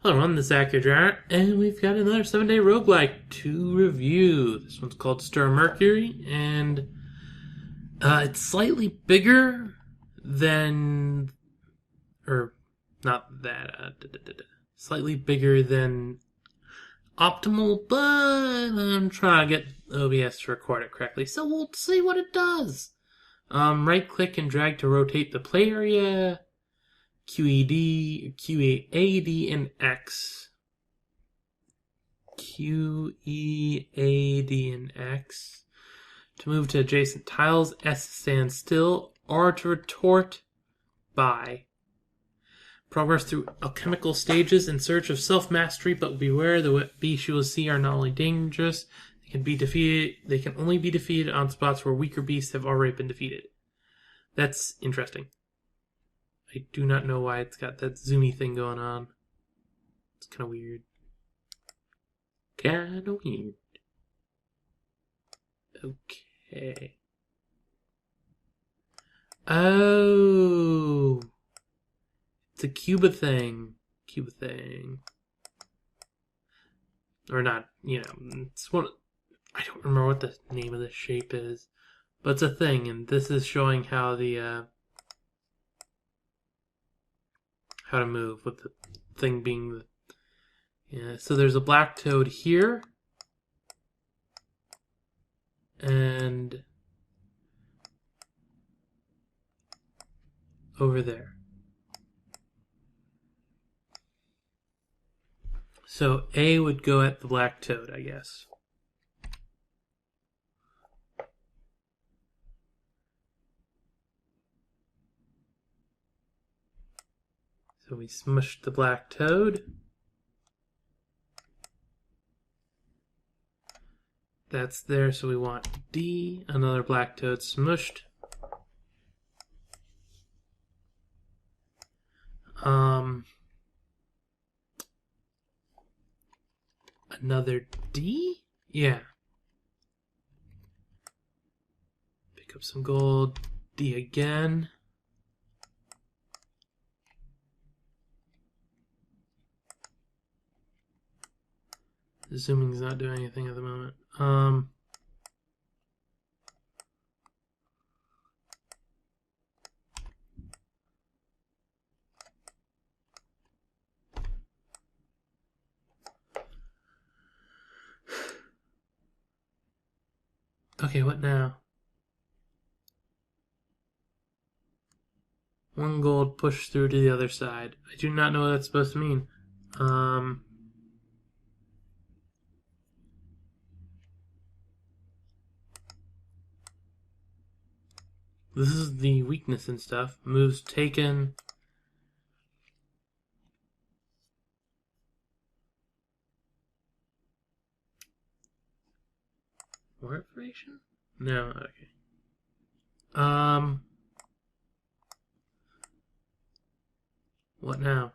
Hello everyone, this is Akhier, and we've got another 7-day roguelike to review. This one's called Stir Mercury, and it's slightly bigger than, or not that, slightly bigger than Optimal, but I'm trying to get OBS to record it correctly, so we'll see what it does. Right click and drag to rotate the play area. QED, QAD, and X. QEAD and X. To move to adjacent tiles, S to stand still, R to retort, by. Progress through alchemical stages in search of self-mastery, but beware, the beasts you will see are not only dangerous, they can only be defeated on spots where weaker beasts have already been defeated. That's interesting. I do not know why it's got that zoomy thing going on. It's kind of weird. Kind of weird. Okay. Oh. It's a Cuba thing. Cuba thing. Or not, it's one. I don't remember what the name of the shape is. But it's a thing, and this is showing how the, how to move with the thing being the, so there's a black toad here and over there. So A would go at the black toad, I guess. So we smushed the black toad. That's there, so we want D, another black toad smushed. Another D? Yeah. Pick up some gold. D again. Zooming's not doing anything at the moment. Okay, what now? One gold pushed through to the other side. I do not know what that's supposed to mean. This is the weakness and stuff. Moves taken. More information? No, okay. What now?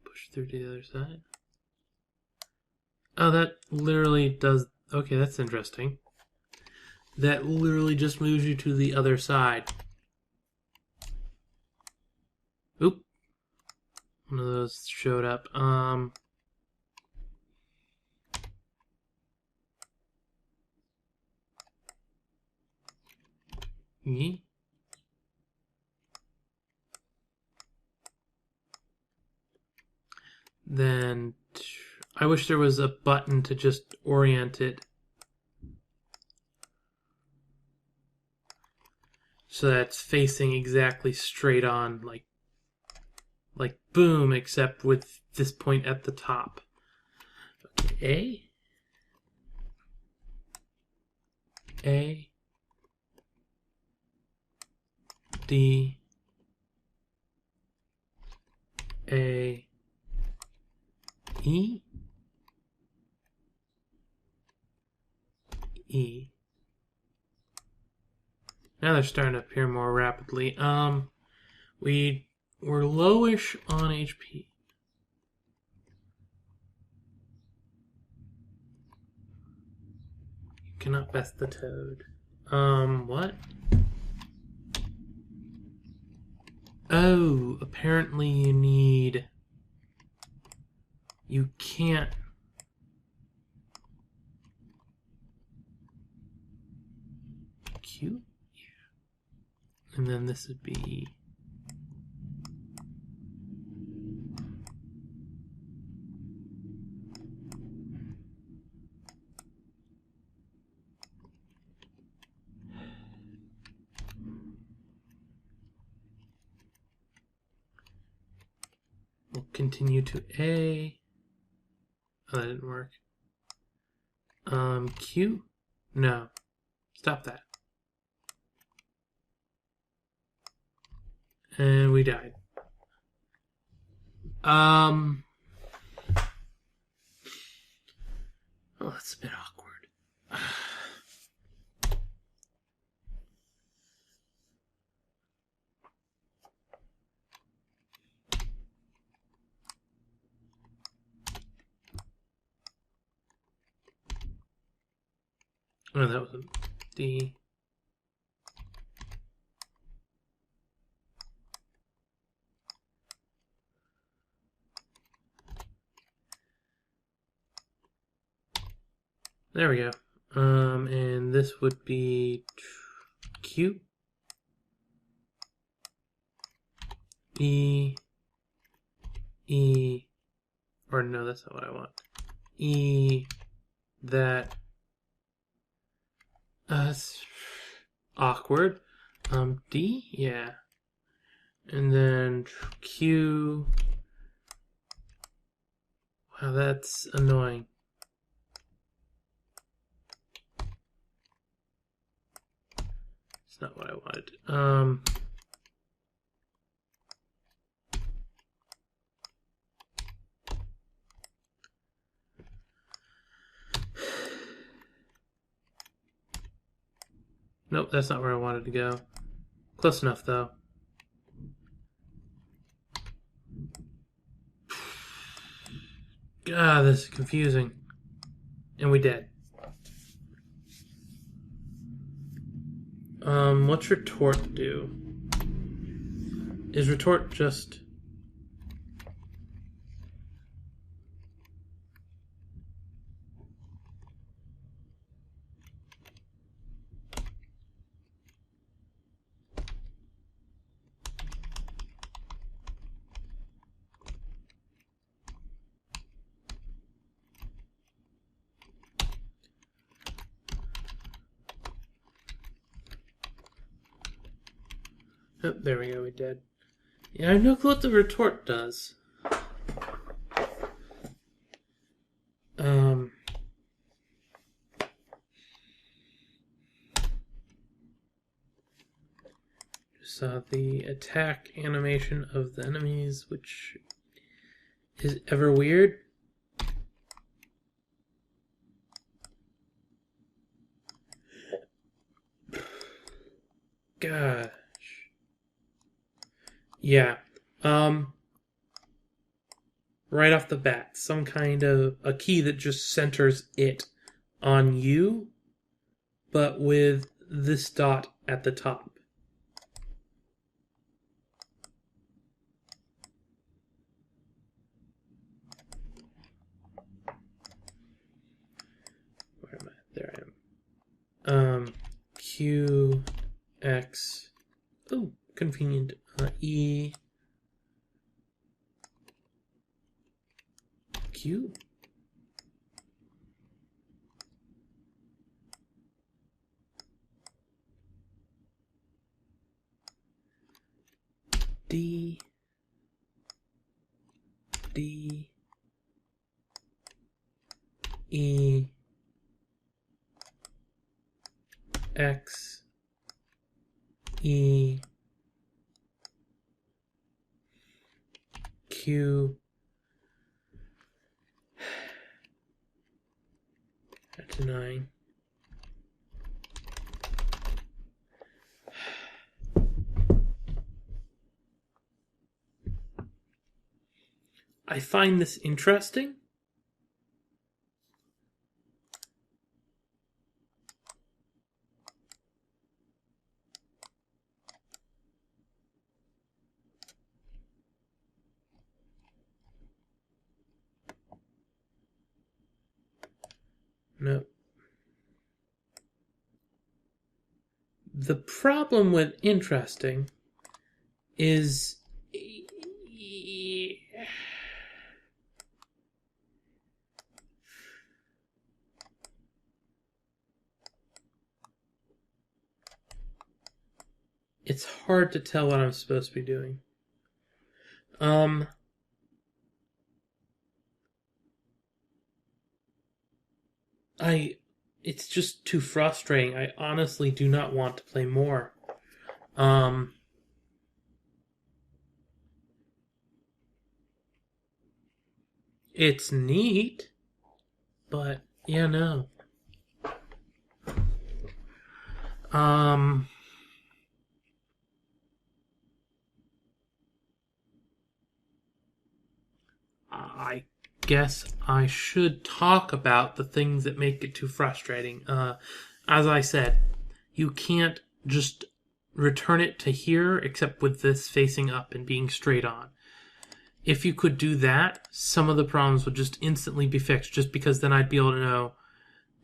Push through to the other side. Oh, that literally does. Okay, that's interesting. That literally just moves you to the other side. Oop. One of those showed up. Then I wish there was a button to just orient it so that it's facing exactly straight on, like boom, except with this point at the top. Okay, A, D, A, E, E. Now they're starting to appear more rapidly. We were lowish on HP. You cannot best the toad. What? Oh, apparently you need you can't. Q? Yeah. And then this would be. We'll continue to A. Oh, that didn't work. Q? No. Stop that. And we died. Oh, that's a bit awkward. Oh, that was a D. There we go. And this would be Q. E. E. Or no, that's not what I want. E. That. That's awkward. D. Yeah. And then Q. Wow, that's annoying. It's not what I wanted. Nope, that's not where I wanted to go. Close enough, though. God, this is confusing. And we did. What's retort do? Is retort just... Oh, there we go, we did. Yeah, I have no clue what the retort does. Just saw the attack animation of the enemies, which is ever weird. Gosh. Yeah. Right off the bat, some kind of a key that just centers it on you, but with this dot at the top. Where am I? There I am. Q, X. Oh, convenient. E. Q. D. D. E. X. E. Q. That's 9. I find this interesting. No. The problem with interesting is it's hard to tell what I'm supposed to be doing. It's just too frustrating. I honestly do not want to play more. It's neat, but yeah, no. I guess I should talk about the things that make it too frustrating. As I said, you can't just return it to here except with this facing up and being straight on. If you could do that, some of the problems would just instantly be fixed, just because then I'd be able to know,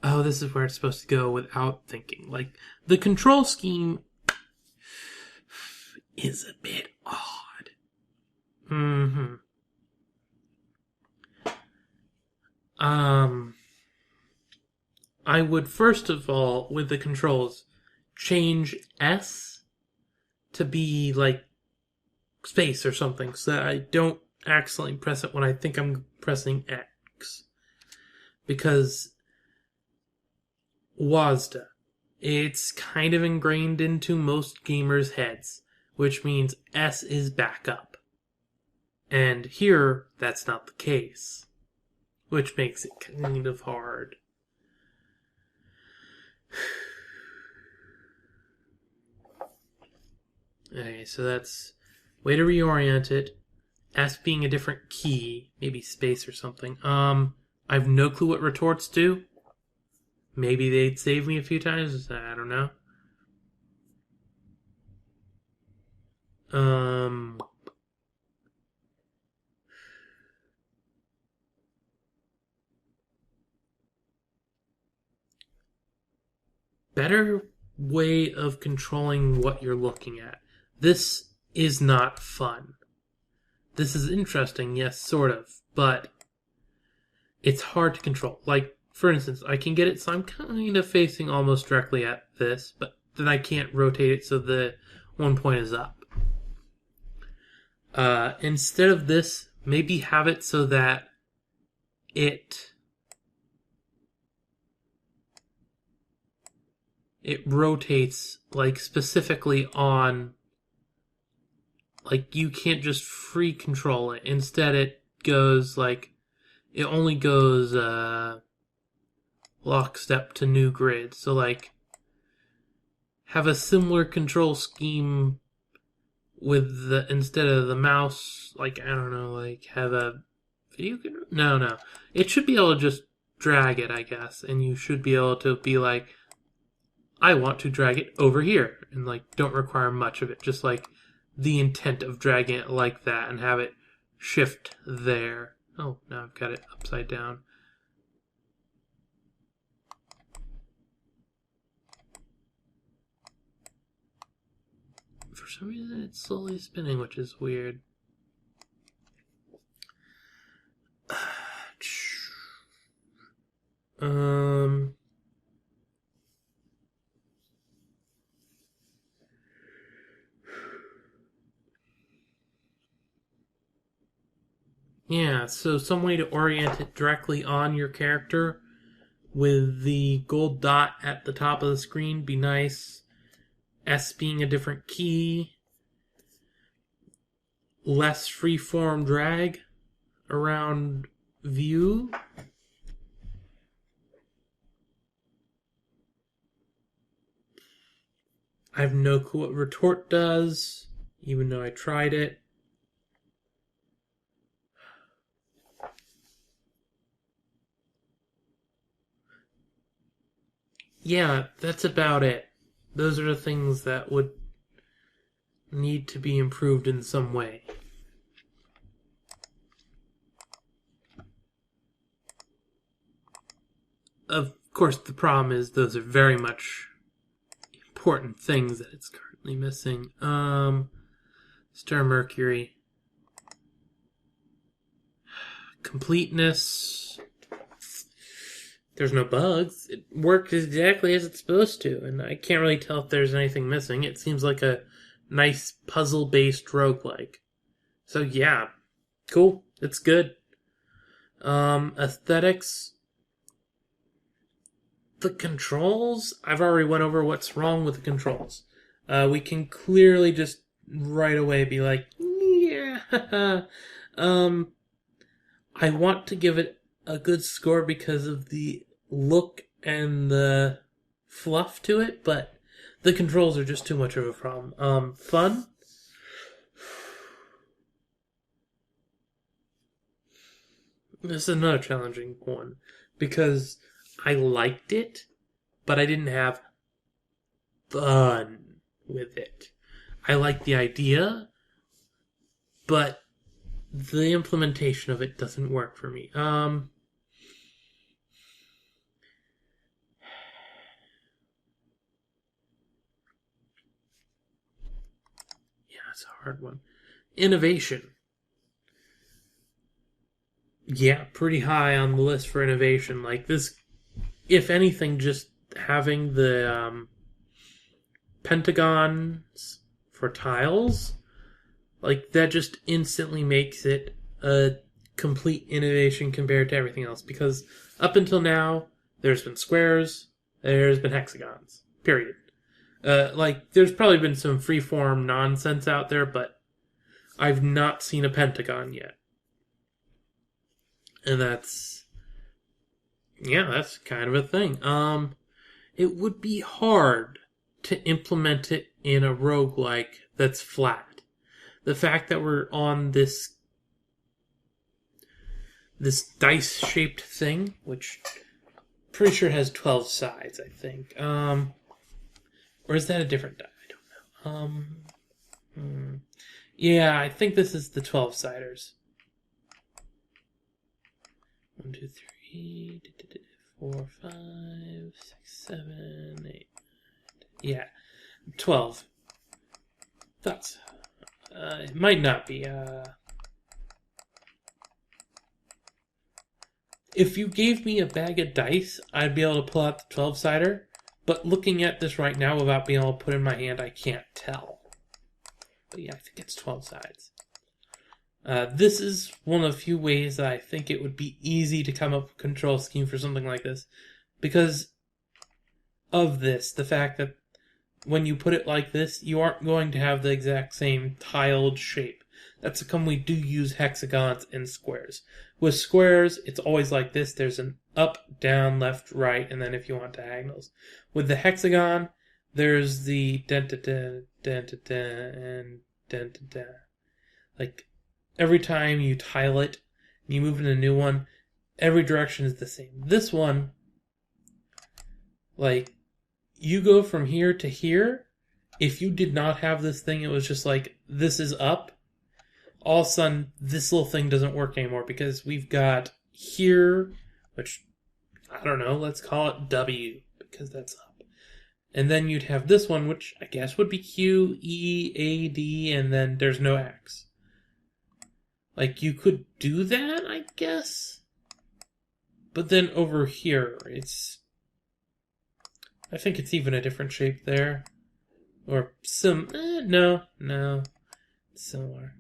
oh, this is where it's supposed to go without thinking. Like, the control scheme is a bit odd. I would first of all, with the controls, change S to be like space or something, so that I don't accidentally press it when I think I'm pressing X. Because WASD, it's kind of ingrained into most gamers' heads, which means S is backup. And here, that's not the case, which makes it kind of hard. Okay, so that's way to reorient it. S being a different key, maybe space or something. I have no clue what retorts do. Maybe they'd save me a few times. I don't know. Better way of controlling what you're looking at. This is not fun. This is interesting, yes, sort of, but it's hard to control. Like, for instance, I can get it so I'm kind of facing almost directly at this, but then I can't rotate it so the one point is up. Instead of this, maybe have it so that it rotates, like, specifically on, like, you can't just free control it. Instead, it goes, like, it only goes lockstep to new grid. So, like, have a similar control scheme with the, instead of the mouse, like, I don't know, like, have a video control? No. It should be able to just drag it, I guess, and you should be able to be like, I want to drag it over here, and, like, don't require much of it, just, like, the intent of dragging it like that and have it shift there. Oh, now I've got it upside down. For some reason, it's slowly spinning, which is weird. Yeah, so some way to orient it directly on your character with the gold dot at the top of the screen be nice. S being a different key. Less freeform drag around view. I have no clue what retort does, even though I tried it. Yeah, that's about it. Those are the things that would need to be improved in some way. Of course, the problem is those are very much important things that it's currently missing. Star Mercury. Completeness. There's no bugs. It works exactly as it's supposed to, and I can't really tell if there's anything missing. It seems like a nice puzzle-based roguelike. So yeah, cool. It's good. Aesthetics. The controls, I've already went over what's wrong with the controls. We can clearly just right away be like, yeah. I want to give it a good score because of the look and the fluff to it, but the controls are just too much of a problem. Fun. This is another challenging one because I liked it, but I didn't have fun with it. I like the idea, but the implementation of it doesn't work for me. Yeah, it's a hard one. Innovation. Yeah, pretty high on the list for innovation. Like this, if anything, just having the pentagons for tiles, like that just instantly makes it a complete innovation compared to everything else. Because up until now, there's been squares, there's been hexagons, period. Like there's probably been some freeform nonsense out there, but I've not seen a pentagon yet. And that's kind of a thing. It would be hard to implement it in a roguelike that's flat. The fact that we're on this dice-shaped thing, which I'm pretty sure has 12 sides, I think. Or is that a different die? I don't know. Yeah, I think this is the 12-siders. 1, 2, 3, 4, 5, 6, 7, 8. Yeah, 12. That's. It might not be. If you gave me a bag of dice, I'd be able to pull out the 12-sider. But looking at this right now without being able to put it in my hand, I can't tell. But yeah, I think it's 12 sides. This is one of the few ways that I think it would be easy to come up with a control scheme for something like this. Because of this, the fact that when you put it like this, you aren't going to have the exact same tiled shape. That's how come we do use hexagons and squares. With squares, it's always like this. There's an up, down, left, right, and then if you want diagonals. With the hexagon, there's the dent-a-dent, dent-a-dent, and dent-a-dent. Like, every time you tile it, and you move in a new one, every direction is the same. This one, like, you go from here to here. If you did not have this thing, it was just like, this is up. All of a sudden, this little thing doesn't work anymore because we've got here, which, I don't know, let's call it W, because that's up. And then you'd have this one, which I guess would be Q, E, A, D, and then there's no X. Like, you could do that, I guess? But then over here, I think it's even a different shape there. Or no, it's similar.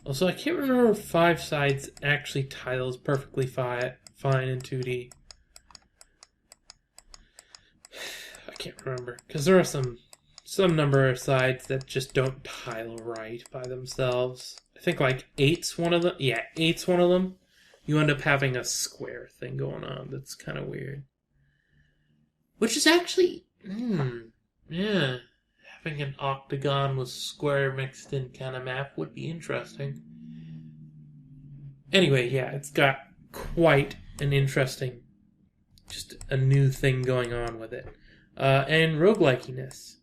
Also, I can't remember if 5 sides actually tiles perfectly fine in 2D. I can't remember, because there are some number of sides that just don't tile right by themselves. I think like 8's one of them. Yeah, 8's one of them. You end up having a square thing going on that's kind of weird. Which is actually, yeah. Having an octagon with square mixed in kind of map would be interesting. Anyway, yeah, it's got quite an interesting, just a new thing going on with it. And roguelikiness.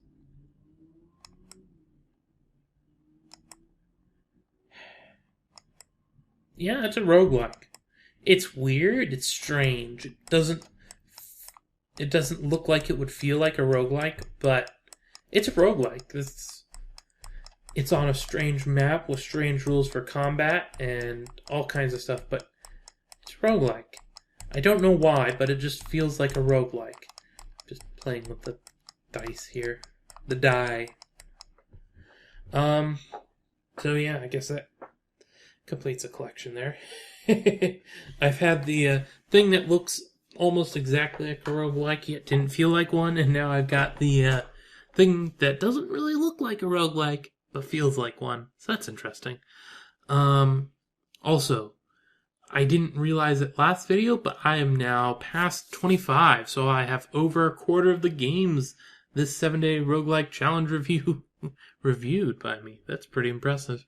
Yeah, it's a roguelike. It's weird. It's strange. It doesn't look like it would feel like a roguelike, but it's a roguelike. It's on a strange map with strange rules for combat and all kinds of stuff, but it's roguelike. I don't know why, but it just feels like a roguelike. Just playing with the dice here. The die. So yeah, I guess that completes a collection there. I've had the thing that looks almost exactly like a roguelike, yet didn't feel like one, and now I've got the thing that doesn't really look like a roguelike, but feels like one. So that's interesting. Also, I didn't realize it last video, but I am now past 25, so I have over a quarter of the games this 7-day roguelike challenge review reviewed by me. That's pretty impressive.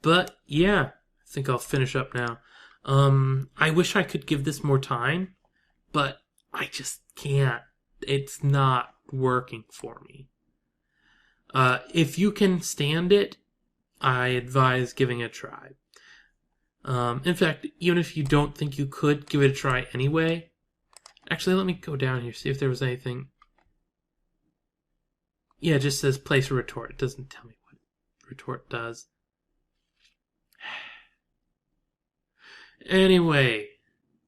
But yeah, I think I'll finish up now. I wish I could give this more time, but I just can't. It's not working for me. If you can stand it, I advise giving it a try. In fact, even if you don't think you could, give it a try anyway. Actually, let me go down here, see if there was anything. Yeah, it just says place a retort. It doesn't tell me what retort does. Anyway,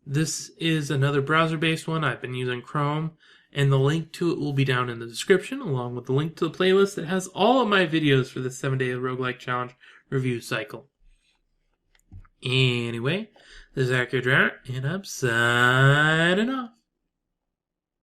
this is another browser-based one. I've been using Chrome, and the link to it will be down in the description, along with the link to the playlist that has all of my videos for the 7-day roguelike challenge review cycle. Anyway, this is Akhier, and I'm signing off.